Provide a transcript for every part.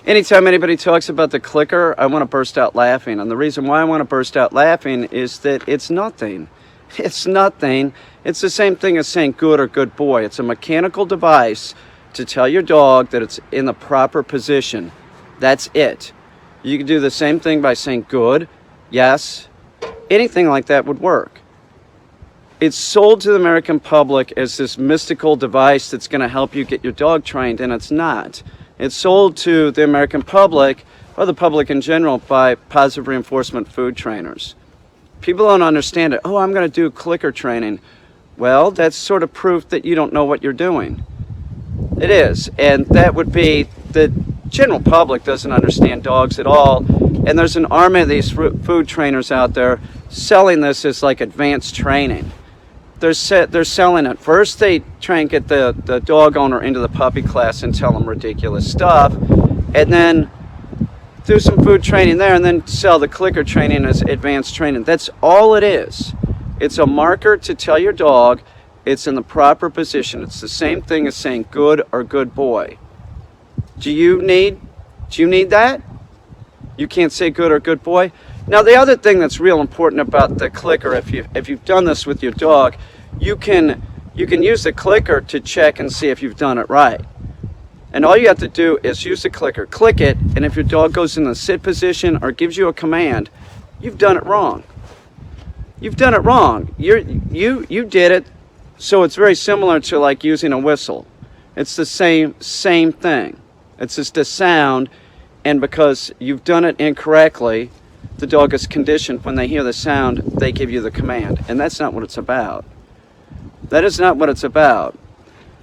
Anytime anybody talks about the clicker, I want to burst out laughing. And the reason why I want to burst out laughing is that it's nothing. It's nothing. It's the same thing as saying good or good boy. It's a mechanical device to tell your dog that it's in the proper position. That's it. You can do the same thing by saying good, yes. Anything like that would work. It's sold to the American public as this mystical device that's going to help you get your dog trained, and it's not. It's sold to the American public, or the public in general, by positive reinforcement food trainers. People don't understand it. Oh, I'm going to do clicker training. Well, that's sort of proof that you don't know what you're doing. It is, and that would be the general public doesn't understand dogs at all, and there's an army of these food trainers out there selling this as like advanced training. They're selling it. First, they try and get the dog owner into the puppy class and tell them ridiculous stuff, and then do some food training there, and then sell the clicker training as advanced training. That's all it is. It's a marker to tell your dog it's in the proper position. It's the same thing as saying good or good boy. Do you need that? You can't say good or good boy? Now, the other thing that's real important about the clicker, if you've done this with your dog, you can use the clicker to check and see if you've done it right. And all you have to do is use the clicker, click it, and if your dog goes in the sit position or gives you a command, you've done it wrong. You've done it wrong. You did it, so it's very similar to like using a whistle. It's the same thing. It's just a sound, and because you've done it incorrectly, the dog is conditioned when they hear the sound, they give you the command. And that's not what it's about. That is not what it's about.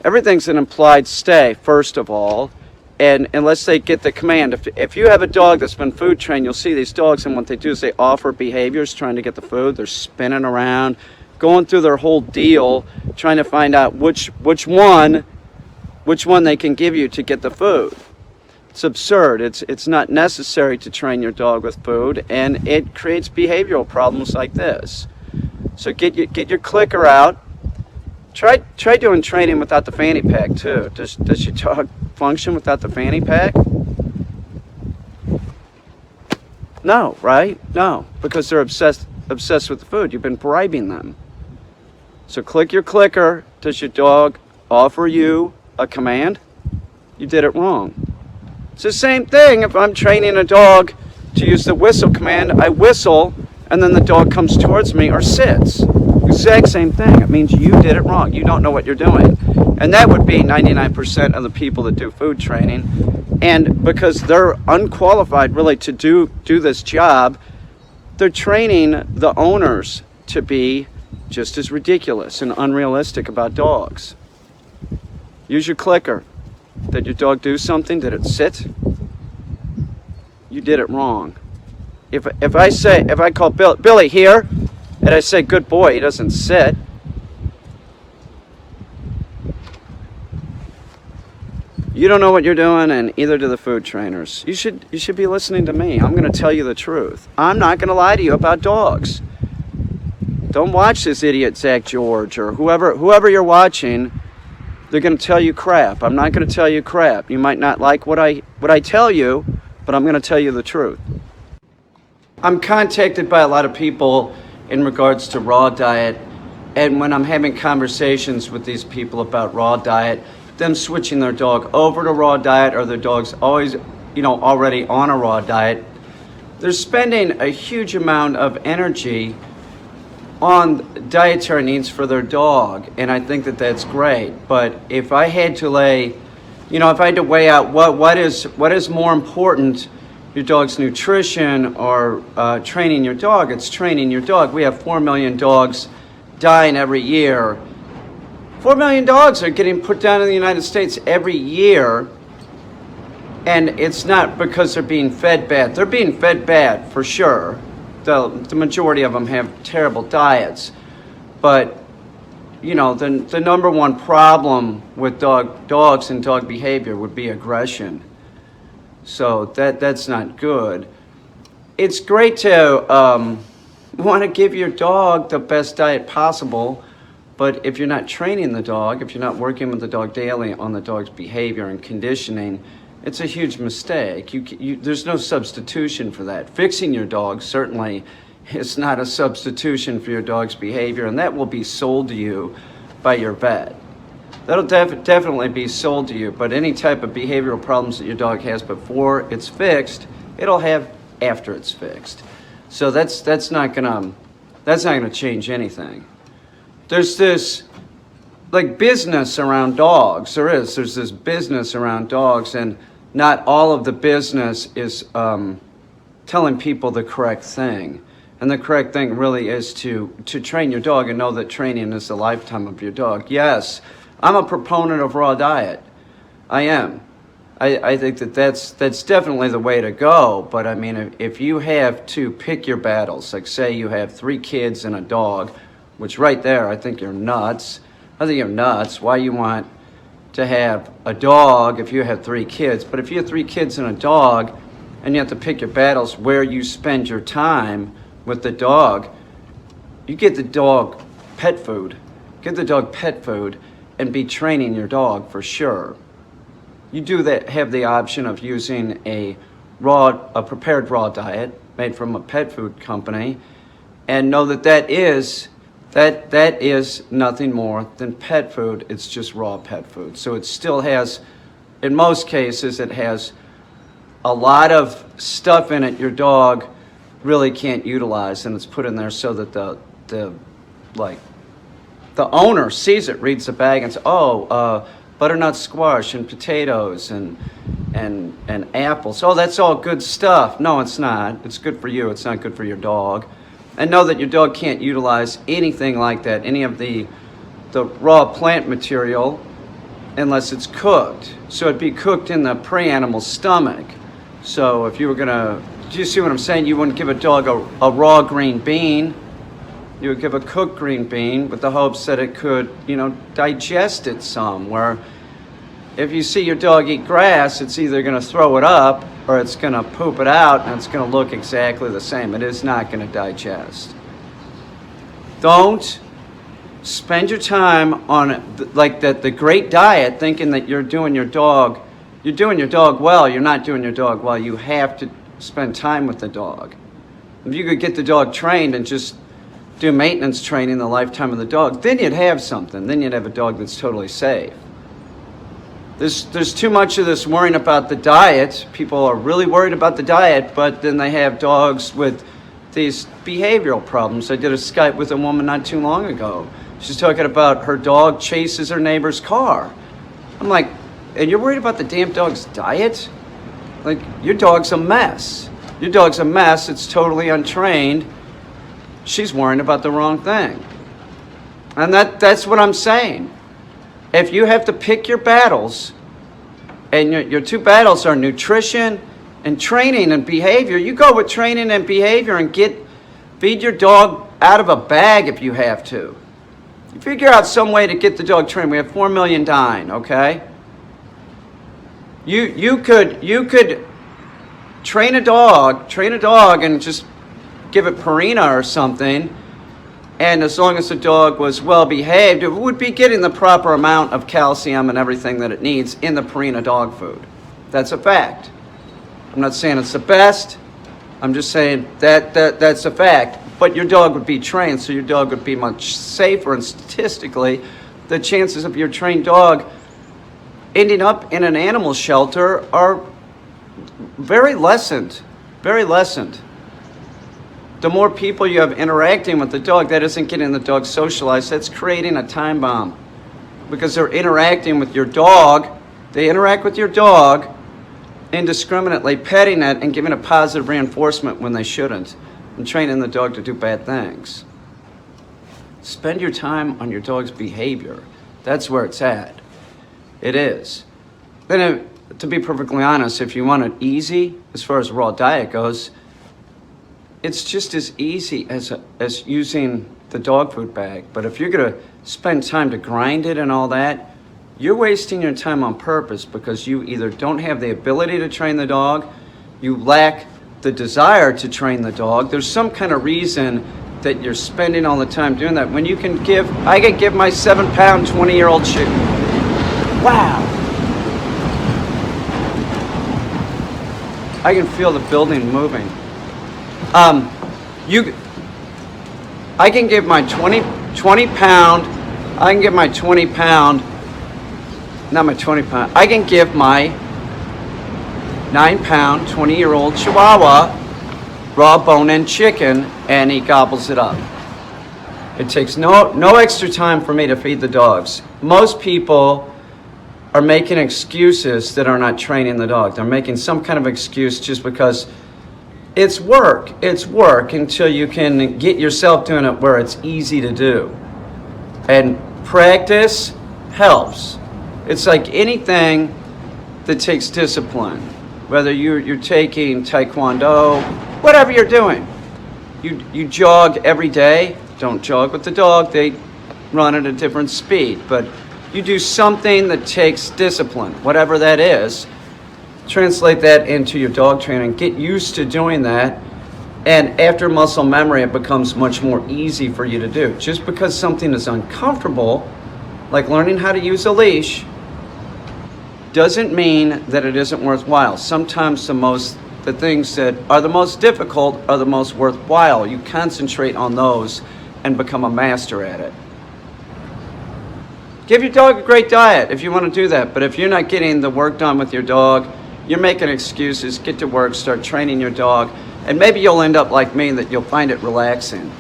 Everything's an implied stay, first of all, and unless they get the command. If you have a dog that's been food trained, you'll see these dogs, and what they do is they offer behaviors trying to get the food. They're spinning around, going through their whole deal, trying to find out which one they can give you to get the food. It's absurd. It's not necessary to train your dog with food, and it creates behavioral problems like this. So get your clicker out. Try doing training without the fanny pack too. Does your dog function without the fanny pack? No, right? No, because they're obsessed with the food. You've been bribing them. So click your clicker. Does your dog offer you a command? You did it wrong. It's the same thing if I'm training a dog to use the whistle command. I whistle, and then the dog comes towards me or sits. Exact same thing. It means you did it wrong. You don't know what you're doing. And that would be 99% of the people that do food training. And because they're unqualified really to do this job, they're training the owners to be just as ridiculous and unrealistic about dogs. Use your clicker. Did your dog do something? Did it sit? You did it wrong. If I call Billy here, and I say good boy, he doesn't sit. You don't know what you're doing, and either do the food trainers. You should be listening to me. I'm going to tell you the truth. I'm not going to lie to you about dogs. Don't watch this idiot Zach George or whoever you're watching. They're going to tell you crap. I'm not going to tell you crap. You might not like what I tell you, but I'm going to tell you the truth. I'm contacted by a lot of people in regards to raw diet, and when I'm having conversations with these people about raw diet, them switching their dog over to raw diet, or their dog's always, already on a raw diet, they're spending a huge amount of energy on dietary needs for their dog, and I think that that's great. But if I had to weigh out what is more important, your dog's nutrition or training your dog, it's training your dog. We have 4 million dogs dying every year. 4 million dogs are getting put down in the United States every year, and it's not because they're being fed bad. They're being fed bad for sure. The majority of them have terrible diets, but the number one problem with dogs and dog behavior would be aggression. So that's not good. It's great to want to give your dog the best diet possible, but if you're not training the dog, if you're not working with the dog daily on the dog's behavior and conditioning, it's a huge mistake. There's no substitution for that. Fixing your dog certainly is not a substitution for your dog's behavior, and that will be sold to you by your vet. That'll definitely be sold to you, but any type of behavioral problems that your dog has before it's fixed, it'll have after it's fixed. So that's not gonna change anything. There's this like business around dogs. There's this business around dogs, and not all of the business is telling people the correct thing. And the correct thing really is to train your dog and know that training is the lifetime of your dog. Yes, I'm a proponent of raw diet. I am. I think that's definitely the way to go. But I mean, if you have to pick your battles, like say you have 3 kids and a dog, which right there, I think you're nuts. I think you're nuts. Why you want to have a dog if you have 3 kids? But if you have 3 kids and a dog, and you have to pick your battles where you spend your time with the dog, you get the dog pet food. Get the dog pet food and be training your dog for sure. You do that, have the option of using a prepared raw diet made from a pet food company, and know that is nothing more than pet food. It's just raw pet food. So it still has, in most cases, it has a lot of stuff in it your dog really can't utilize, and it's put in there so that the owner sees it, reads the bag, and says, butternut squash and potatoes and apples. Oh, that's all good stuff. No, it's not. It's good for you. It's not good for your dog. And know that your dog can't utilize anything like that, any of the raw plant material, unless it's cooked. So it'd be cooked in the prey animal's stomach. So if you were gonna, do you see what I'm saying? You wouldn't give a dog a raw green bean. You would give a cooked green bean with the hopes that it could, digest it some. Where if you see your dog eat grass, it's either going to throw it up or it's going to poop it out, and it's going to look exactly the same. It is not going to digest. Don't spend your time on the great diet thinking that you're doing your dog well. You're not doing your dog well. You have to spend time with the dog. If you could get the dog trained and just do maintenance training the lifetime of the dog, then you'd have something. Then you'd have a dog that's totally safe. There's too much of this worrying about the diet. People are really worried about the diet, but then they have dogs with these behavioral problems. I did a Skype with a woman not too long ago. She's talking about her dog chases her neighbor's car. I'm like, and you're worried about the damn dog's diet? Like, your dog's a mess. Your dog's a mess. It's totally untrained. She's worrying about the wrong thing. And that's what I'm saying. If you have to pick your battles, and your 2 battles are nutrition and training and behavior, you go with training and behavior and feed your dog out of a bag if you have to. You figure out some way to get the dog trained. We have 4 million dying, okay? You could train a dog and just give it Purina or something, and as long as the dog was well behaved, it would be getting the proper amount of calcium and everything that it needs in the Purina dog food. That's a fact. I'm not saying it's the best. I'm just saying that's a fact. But your dog would be trained, so your dog would be much safer, and statistically, the chances of your trained dog ending up in an animal shelter are very lessened. Very lessened. The more people you have interacting with the dog, that isn't getting the dog socialized. That's creating a time bomb. Because they're interacting with your dog. They interact with your dog indiscriminately, petting it and giving it positive reinforcement when they shouldn't, and training the dog to do bad things. Spend your time on your dog's behavior. That's where it's at. It is. Then, to be perfectly honest, if you want it easy, as far as raw diet goes, it's just as easy as using the dog food bag. But if you're going to spend time to grind it and all that, you're wasting your time on purpose, because you either don't have the ability to train the dog, you lack the desire to train the dog. There's some kind of reason that you're spending all the time doing that when I could give my 7-pound, 20-year-old shit. Wow. I can feel the building moving. I can give my 20 pound, I can give my 20 pound, not my 20 pound, I can give my 9 pound, 20-year-old Chihuahua raw bone-in chicken, and he gobbles it up. It takes no extra time for me to feed the dogs. Most people are making excuses that are not training the dog. They're making some kind of excuse just because it's work. It's work until you can get yourself doing it where it's easy to do. And practice helps. It's like anything that takes discipline. Whether you're taking Taekwondo, whatever you're doing. You jog every day. Don't jog with the dog. They run at a different speed. But you do something that takes discipline, whatever that is. Translate that into your dog training. Get used to doing that. And after muscle memory, it becomes much more easy for you to do. Just because something is uncomfortable, like learning how to use a leash, doesn't mean that it isn't worthwhile. Sometimes the things that are the most difficult are the most worthwhile. You concentrate on those and become a master at it. Give your dog a great diet if you want to do that. But if you're not getting the work done with your dog, you're making excuses. Get to work, start training your dog, and maybe you'll end up like me, that you'll find it relaxing.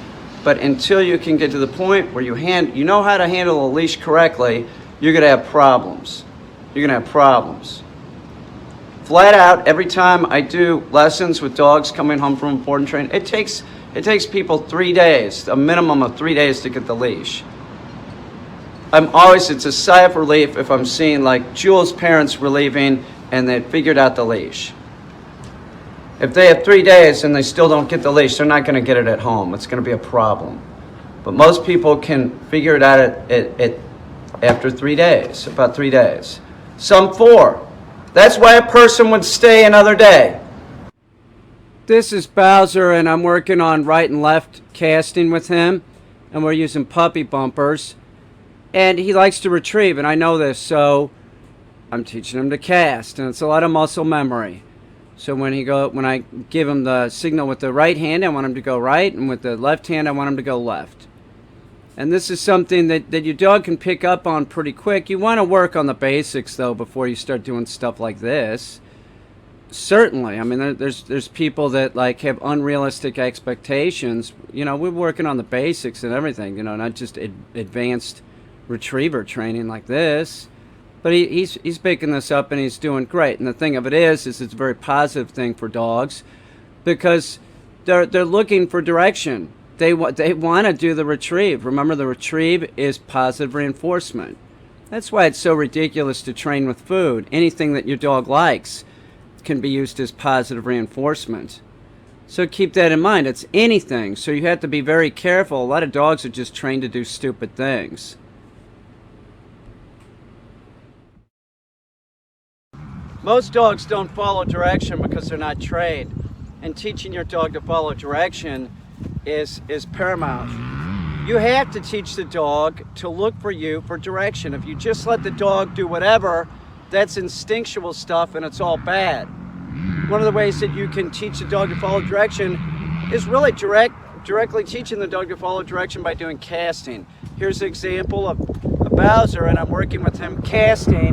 But until you can get to the point where you know how to handle a leash correctly, you're going to have problems. You're going to have problems. Flat out, every time I do lessons with dogs coming home from important training, it takes people 3 days, a minimum of 3 days to get the leash. It's a sigh of relief if I'm seeing like Jules' parents were leaving and they figured out the leash. If they have 3 days and they still don't get the leash, they're not going to get it at home. It's going to be a problem. But most people can figure it out after 3 days, about 3 days. Some 4. That's why a person would stay another day. This is Bowser, and I'm working on right and left casting with him, and we're using puppy bumpers. And he likes to retrieve, and I know this, so I'm teaching him to cast, and it's a lot of muscle memory. So when I give him the signal with the right hand, I want him to go right, and with the left hand, I want him to go left. And this is something that your dog can pick up on pretty quick. You want to work on the basics, though, before you start doing stuff like this. Certainly. I mean, there's people that like have unrealistic expectations. You know, we're working on the basics and everything, you know, not just advanced retriever training like this. But he's picking this up, and he's doing great. And the thing of it is it's a very positive thing for dogs, because they're looking for direction. They want to do the retrieve. Remember, the retrieve is positive reinforcement. That's why it's so ridiculous to train with food. Anything that your dog likes can be used as positive reinforcement. So keep that in mind. It's anything. So you have to be very careful. A lot of dogs are just trained to do stupid things. Most dogs don't follow direction because they're not trained. And teaching your dog to follow direction is paramount. You have to teach the dog to look for you for direction. If you just let the dog do whatever, that's instinctual stuff, and it's all bad. One of the ways that you can teach the dog to follow direction is really directly teaching the dog to follow direction by doing casting. Here's an example of a Bowser, and I'm working with him casting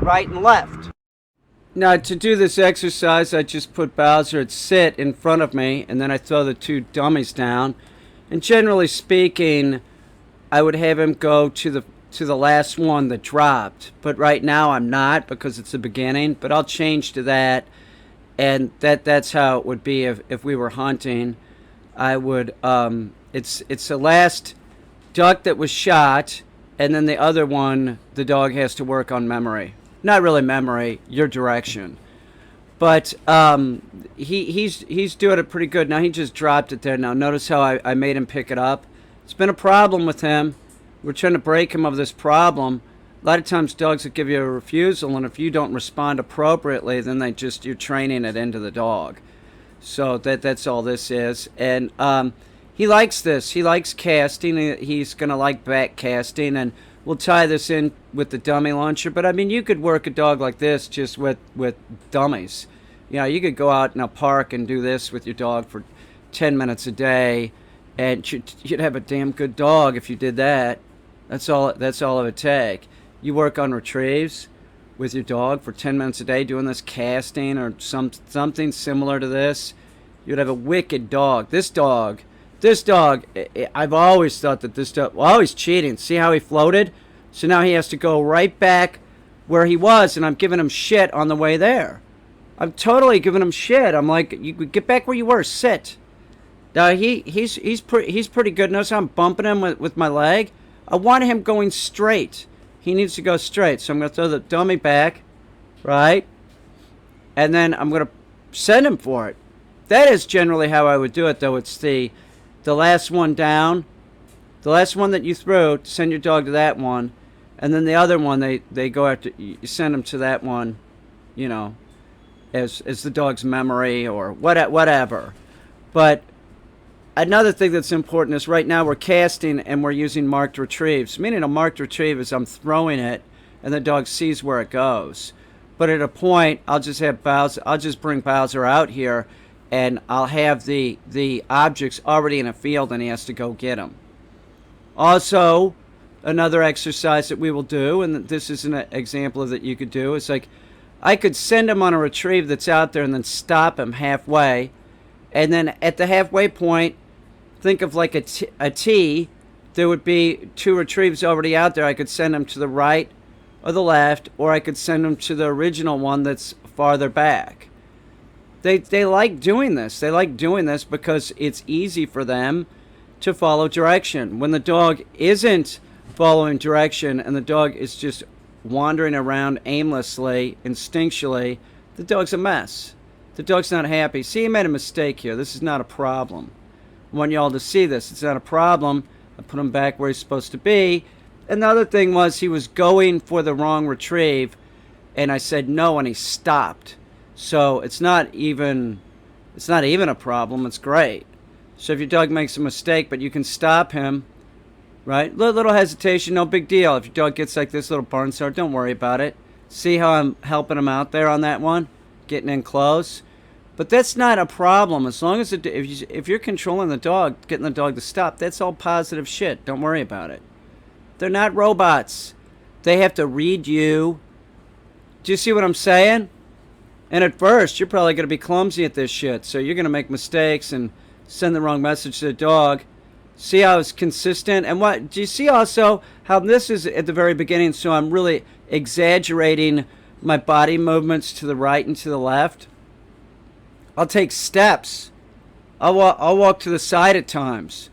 right and left. Now, to do this exercise, I just put Bowser at sit in front of me, and then I throw the 2 dummies down. And generally speaking, I would have him go to the last one that dropped. But right now I'm not, because it's the beginning. But I'll change to that, and that's how it would be if we were hunting. I would it's the last duck that was shot, and then the other one the dog has to work on memory. Not really memory, your direction. But he's doing it pretty good. Now he just dropped it there. Now notice how I made him pick it up. It's been a problem with him. We're trying to break him of this problem. A lot of times dogs will give you a refusal, and if you don't respond appropriately, then you're training it into the dog. So that's all this is. And he likes this. He likes casting. He's going to like back casting, and we'll tie this in with the dummy launcher. But I mean, you could work a dog like this just with dummies. You know, you could go out in a park and do this with your dog for 10 minutes a day, and you'd have a damn good dog if you did that. That's all it would take. You work on retrieves with your dog for 10 minutes a day doing this casting or something similar to this, you'd have a wicked dog. This dog, I've always thought that this dog, well, he's cheating. See how he floated? So now he has to go right back where he was, and I'm giving him shit on the way there. I'm totally giving him shit. I'm like, you get back where you were, sit. Now he's pretty good. Notice how I'm bumping him with my leg. I want him going straight. He needs to go straight. So I'm going to throw the dummy back, right? And then I'm going to send him for it. That is generally how I would do it, though. It's the last one down. The last one that you threw, send your dog to that one. And then the other one, they go after, you send them to that one, you know, as the dog's memory or whatever. But another thing that's important is right now we're casting and we're using marked retrieves. Meaning a marked retrieve is I'm throwing it and the dog sees where it goes. But at a point, I'll just bring Bowser out here and I'll have the objects already in a field and he has to go get them. Also, another exercise that we will do, and this is an example of that you could do, is like I could send him on a retrieve that's out there and then stop him halfway. And then at the halfway point, think of like a T. There would be two retrieves already out there. I could send them to the right or the left, or I could send them to the original one that's farther back. They like doing this. They like doing this because it's easy for them to follow direction. When the dog isn't following direction and the dog is just wandering around aimlessly, instinctually, the dog's a mess. The dog's not happy. See, he made a mistake here. This is not a problem. I want you all to see this. It's not a problem. I put him back where he's supposed to be. Another thing was he was going for the wrong retrieve, and I said no, and he stopped. So it's not even a problem. It's great. So if your dog makes a mistake, but you can stop him, right? Little hesitation, no big deal. If your dog gets like this little barn start, don't worry about it. See how I'm helping him out there on that one? Getting in close. But that's not a problem. As long as if you're controlling the dog, getting the dog to stop, that's all positive shit. Don't worry about it. They're not robots. They have to read you. Do you see what I'm saying? And at first, you're probably going to be clumsy at this shit. So you're going to make mistakes and send the wrong message to the dog. See how it's consistent? And what do you see also how this is at the very beginning? So I'm really exaggerating my body movements to the right and to the left. I'll take steps. I'll walk to the side at times.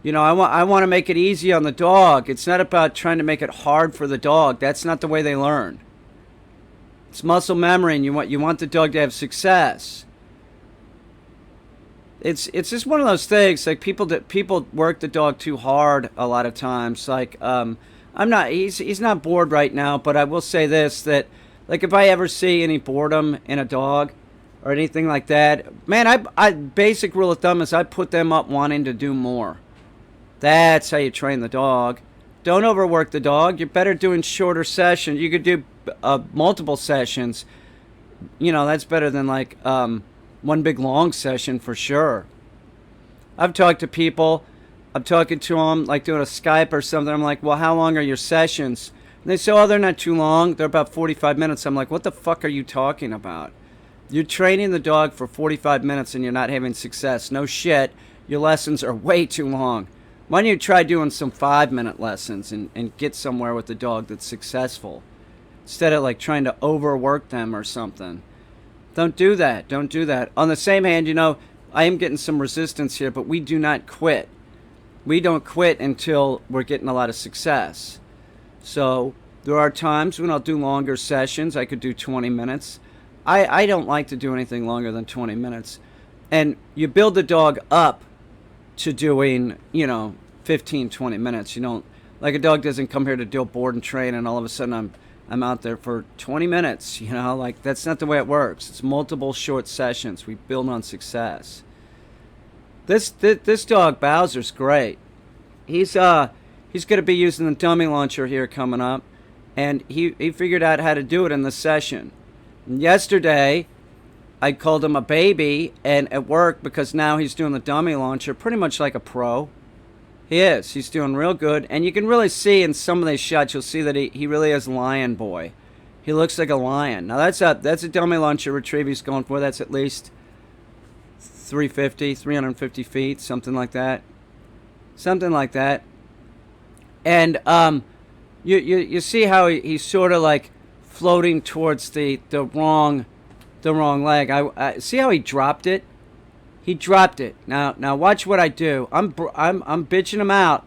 You know, I want to make it easy on the dog. It's not about trying to make it hard for the dog. That's not the way they learn. It's muscle memory, and you want the dog to have success. It's just one of those things. Like people work the dog too hard a lot of times. Like he's not bored right now, but I will say this, that like if I ever see any boredom in a dog or anything like that, man, I basic rule of thumb is I put them up wanting to do more. That's how you train the dog. Don't overwork the dog. You're better doing shorter sessions. You could do multiple sessions. You know, that's better than like one big long session for sure. I've talked to people. I'm talking to them like doing a Skype or something. I'm like, well, how long are your sessions? And they say, oh, they're not too long. They're about 45 minutes. I'm like, what the fuck are you talking about? You're training the dog for 45 minutes and you're not having success. No shit. Your lessons are way too long. Why don't you try doing some 5-minute lessons and get somewhere with the dog that's successful? Instead of like trying to overwork them or something. Don't do that. Don't do that. On the same hand, you know, I am getting some resistance here, but we do not quit. We don't quit until we're getting a lot of success. So there are times when I'll do longer sessions. I could do 20 minutes. I don't like to do anything longer than 20 minutes. And you build the dog up to doing, you know, 15, 20 minutes. You don't, like a dog doesn't come here to do a board and train and all of a sudden I'm out there for 20 minutes, you know, like that's not the way it works. It's multiple short sessions. We build on success. This dog Bowser's great. He's going to be using the dummy launcher here coming up, and he figured out how to do it in the session. And yesterday, I called him a baby, and at work, because now he's doing the dummy launcher pretty much like a pro. He is. He's doing real good. And you can really see in some of these shots, you'll see that he really is Lion Boy. He looks like a lion. Now, that's a dummy launcher retrieve he's going for. That's at least 350 feet, something like that. Something like that. And you see how he's sort of like floating towards the wrong leg. I see how he dropped it. He dropped it. Now watch what I do. I'm bitching him out,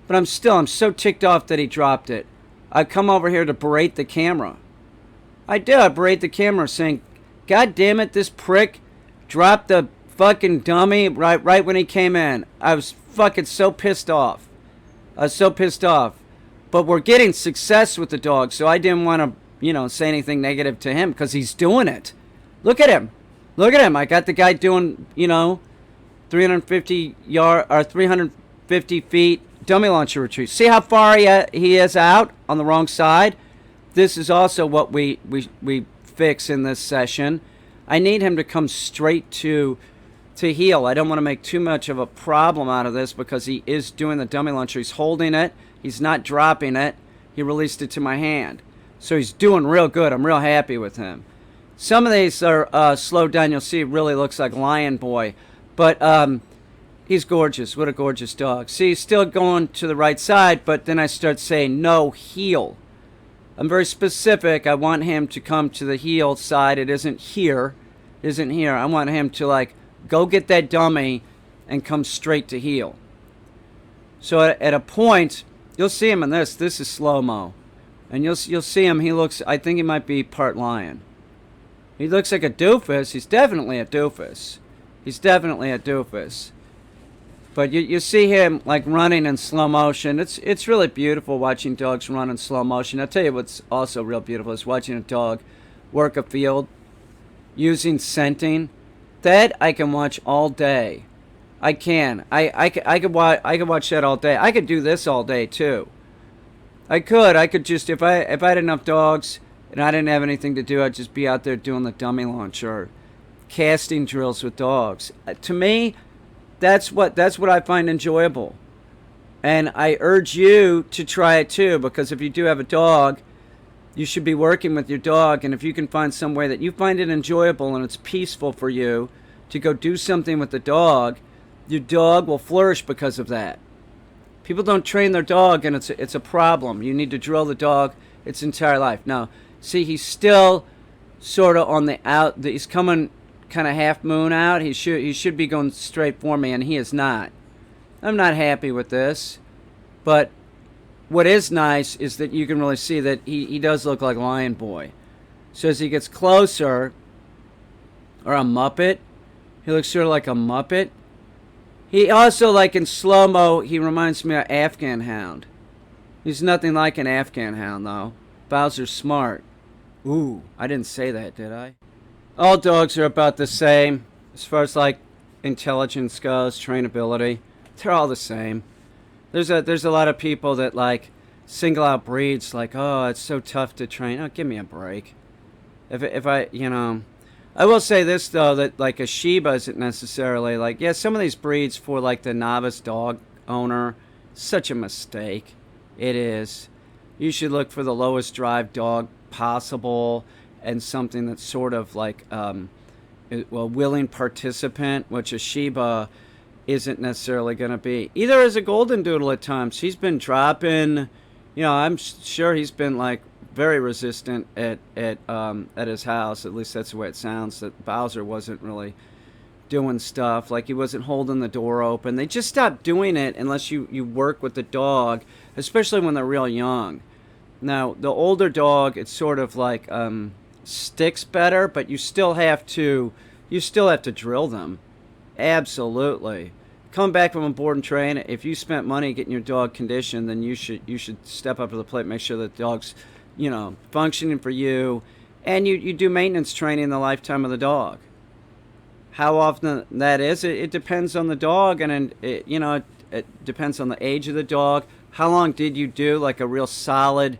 but I'm so ticked off that he dropped it. I come over here to berate the camera. I berate the camera, saying, "God damn it, this prick dropped the fucking dummy right when he came in." I was fucking so pissed off. I was so pissed off. But we're getting success with the dog, so I didn't want to, say anything negative to him because he's doing it. Look at him. Look at him. I got the guy doing, 350 feet dummy launcher retrieve. See how far he is out on the wrong side? This is also what we fix in this session. I need him to come straight to heel. I don't want to make too much of a problem out of this because he is doing the dummy launcher. He's holding it. He's not dropping it. He released it to my hand. So he's doing real good. I'm real happy with him. Some of these are slowed down. You'll see it really looks like Lion Boy. But he's gorgeous. What a gorgeous dog. See, he's still going to the right side, but then I start saying, no, heel. I'm very specific. I want him to come to the heel side. It isn't here. It isn't here. I want him to, go get that dummy and come straight to heel. So at a point, you'll see him in this. This is slow-mo. And you'll see him. He looks, I think he might be part lion. He looks like a doofus. He's definitely a doofus. He's definitely a doofus. But you see him running in slow motion. It's really beautiful watching dogs run in slow motion. I'll tell you what's also real beautiful is watching a dog work a field using scenting. That I can watch all day. I can. I could watch that all day. I could do this all day too. I could just if I had enough dogs and I didn't have anything to do, I'd just be out there doing the dummy launcher, casting drills with dogs. To me, that's what I find enjoyable. And I urge you to try it too, because if you do have a dog, you should be working with your dog, and if you can find some way that you find it enjoyable and it's peaceful for you to go do something with the dog, your dog will flourish because of that. People don't train their dog, and it's a problem. You need to drill the dog its entire life. Now, see, he's still sort of on the out. He's coming kind of half moon out. He should be going straight for me, and he is not. I'm not happy with this, but what is nice is that you can really see that he does look like Lion Boy. So as he gets closer, or a Muppet, he looks sort of like a Muppet. He also, in slow-mo, he reminds me of Afghan Hound. He's nothing like an Afghan Hound, though. Bowser's smart. Ooh, I didn't say that, did I? All dogs are about the same, as far as, intelligence goes, trainability. They're all the same. There's a lot of people that, single out breeds, oh, it's so tough to train. Oh, give me a break. If I, I will say this, though, that, a Shiba isn't necessarily, some of these breeds for, the novice dog owner, such a mistake. It is. You should look for the lowest drive dog possible and something that's sort of a willing participant, which a Shiba isn't necessarily going to be. Either is a Golden Doodle at times. He's been dropping, I'm sure he's been, very resistant at his house. At least that's the way it sounds, that Bowser wasn't really doing stuff. He wasn't holding the door open. They just stopped doing it unless you work with the dog, especially when they're real young. Now, the older dog, it's sort of sticks better, but you still have to drill them. Absolutely. Come back from a board and train. If you spent money getting your dog conditioned, then you should step up to the plate, make sure that the dog's functioning for you, and you do maintenance training in the lifetime of the dog. How often that is, it depends on the dog, and it depends on the age of the dog. How long did you do a real solid,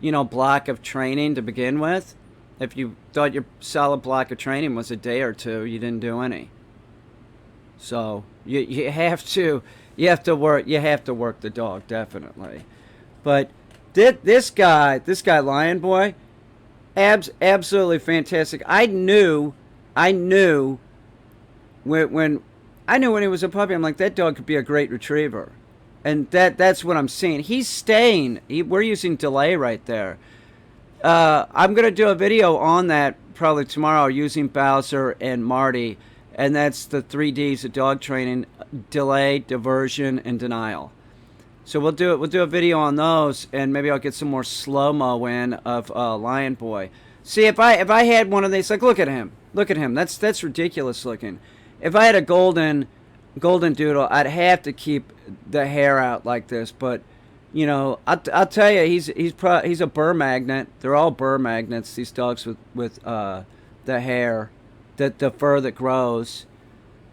block of training to begin with? If you thought your solid block of training was a day or two, you didn't do any. So you have to work the dog, definitely. But this guy Lion Boy, absolutely fantastic. I knew when he was a puppy, I'm like, that dog could be a great retriever. And that's what I'm seeing. He's staying. We're using delay right there. I'm going to do a video on that probably tomorrow using Bowser and Marty. And that's the 3 Ds of dog training: delay, diversion, and denial. So we'll do a video on those, and maybe I'll get some more slow-mo in of Lion Boy. See, if I had one of these, like, look at him. That's ridiculous looking. If I had a golden doodle, I'd have to keep the hair out like this. But you know, I'll tell you, he's a burr magnet. They're all burr magnets. These dogs with the hair, the fur that grows.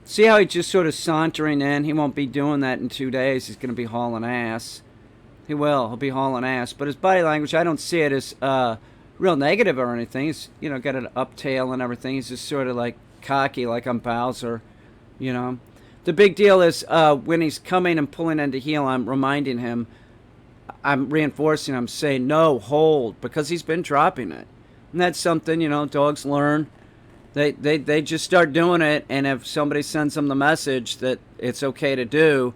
See how he's just sort of sauntering in? He won't be doing that in 2 days. He's going to be hauling ass. He will. He'll be hauling ass. But his body language, I don't see it as real negative or anything. He's, you know, got an up tail and everything. He's just sort of like cocky, like I'm Bowser, you know. The big deal is when he's coming and pulling into heel, I'm reminding him, I'm reinforcing him, saying, no, hold, because he's been dropping it. And that's something, you know, dogs learn. They just start doing it, and if somebody sends them the message that it's okay to do,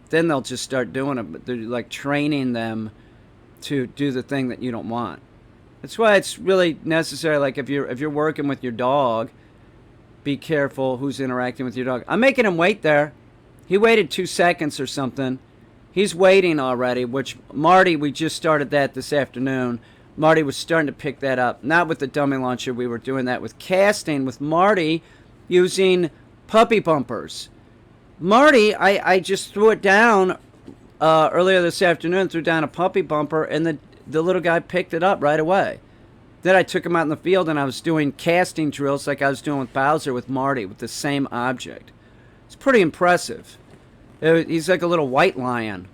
then they'll just start doing it. But they're like training them to do the thing that you don't want. That's why it's really necessary. Like if you're working with your dog, be careful who's interacting with your dog. I'm making him wait there. He waited 2 seconds or something. He's waiting already, which Marty, we just started that this afternoon. Marty was starting to pick that up. Not with the dummy launcher. We were doing that with casting with Marty using puppy bumpers. Marty, I just threw it down earlier this afternoon, threw down a puppy bumper, and the little guy picked it up right away. Then I took him out in the field, and I was doing casting drills like I was doing with Bowser with Marty with the same object. It's pretty impressive. He's like a little white lion.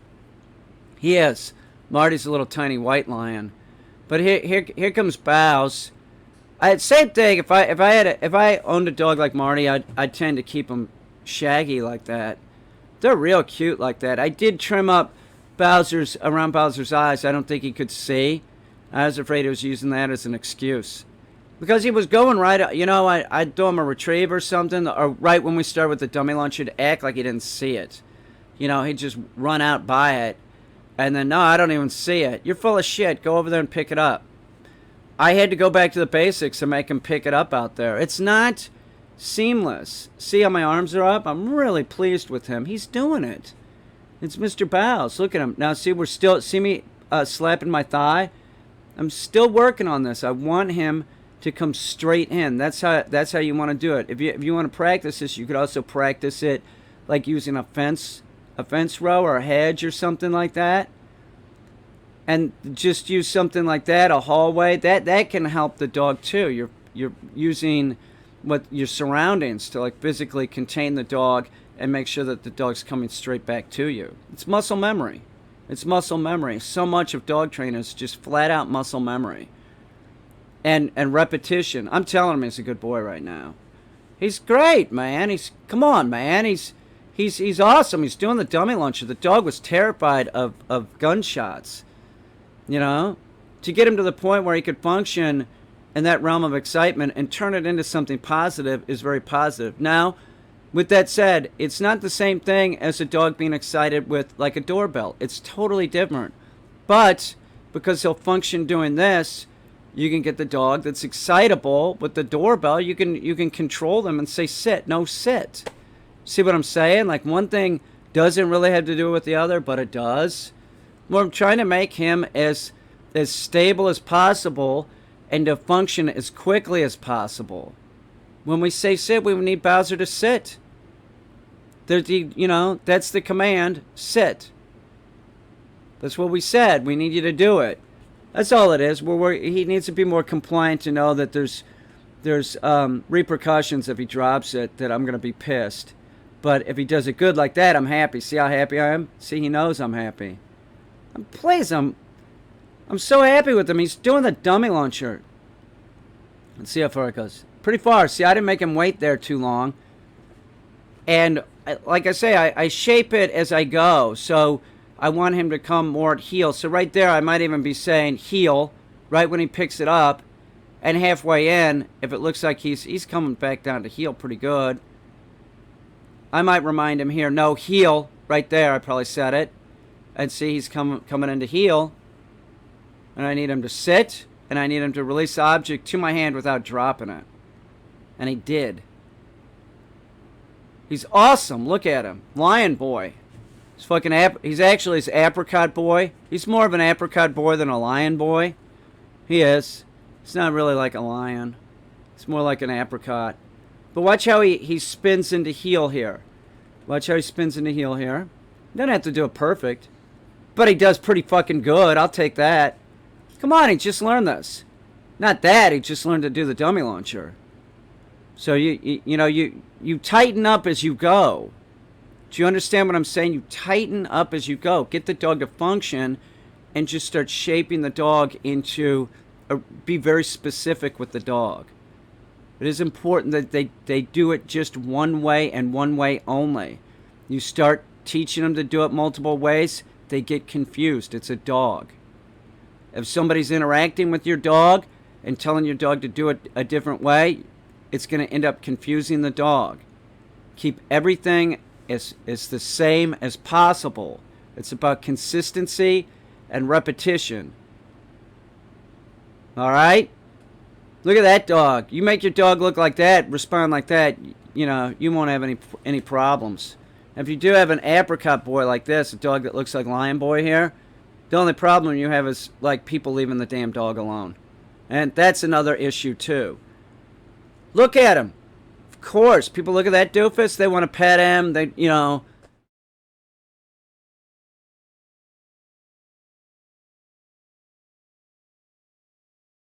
He is. Marty's a little tiny white lion. But here comes Bows. Same thing. If I owned a dog like Marty, I'd tend to keep him shaggy like that. They're real cute like that. I did trim up around Bowser's eyes. I don't think he could see. I was afraid he was using that as an excuse, because he was going right. You know, I'd throw him a retrieve or something, or right when we started with the dummy launcher, to act like he didn't see it. You know, he'd just run out by it. And then, no, I don't even see it. You're full of shit. Go over there and pick it up. I had to go back to the basics and make him pick it up out there. It's not seamless. See how my arms are up? I'm really pleased with him. He's doing it. It's Mr. Bows. Look at him. Now, see, see me slapping my thigh? I'm still working on this. I want him to come straight in. That's how you want to do it. If you want to practice this, you could also practice it like using a fence row or a hedge or something like that, and just use something like that, a hallway. That can help the dog too. You're using your surroundings to like physically contain the dog and make sure that the dog's coming straight back to you. It's muscle memory. So much of dog training is just flat out muscle memory and repetition. I'm telling him he's a good boy right now. He's great, man. Come on, man. He's awesome. He's doing the dummy launcher. The dog was terrified of gunshots. You know? To get him to the point where he could function in that realm of excitement and turn it into something positive is very positive. Now, with that said, it's not the same thing as a dog being excited with like a doorbell. It's totally different. But because he'll function doing this, you can get the dog that's excitable with the doorbell. You can control them and say, sit. No, sit. See what I'm saying? Like, one thing doesn't really have to do with the other, but it does. Well, I'm trying to make him as stable as possible and to function as quickly as possible. When we say sit, we need Bowser to sit. You know, that's the command, sit. That's what we said. We need you to do it. That's all it is. He needs to be more compliant to know that there's repercussions if he drops it, that I'm going to be pissed. But if he does it good like that, I'm happy. See how happy I am? See, he knows I'm happy. I'm pleased. I'm so happy with him. He's doing the dummy launcher. Let's see how far it goes. Pretty far. See, I didn't make him wait there too long. And like I say, I shape it as I go. So I want him to come more at heel. So right there, I might even be saying heel right when he picks it up. And halfway in, if it looks like he's coming back down to heel pretty good, I might remind him here, no, heel, right there, I probably said it. And see, he's coming into heel. And I need him to sit, and I need him to release the object to my hand without dropping it. And he did. He's awesome. Look at him. Lion boy. He's actually his apricot boy. He's more of an apricot boy than a lion boy. He is. It's not really like a lion. It's more like an apricot. But watch how he spins into heel here. Watch how he spins into heel here. Doesn't have to do it perfect. But he does pretty fucking good. I'll take that. Come on, he just learned this. Not that, he just learned to do the dummy launcher. So you tighten up as you go. Do you understand what I'm saying? You tighten up as you go. Get the dog to function and just start shaping the dog into... be very specific with the dog. It is important that they do it just one way and one way only. You start teaching them to do it multiple ways, they get confused. It's a dog. If somebody's interacting with your dog and telling your dog to do it a different way, it's going to end up confusing the dog. Keep everything as the same as possible. It's about consistency and repetition. All right? Look at that dog. You make your dog look like that, respond like that, you won't have any problems. If you do have an apricot boy like this, a dog that looks like lion boy here, the only problem you have is like people leaving the damn dog alone. And that's another issue too. Look at him. Of course, people look at that doofus, they want to pet him, they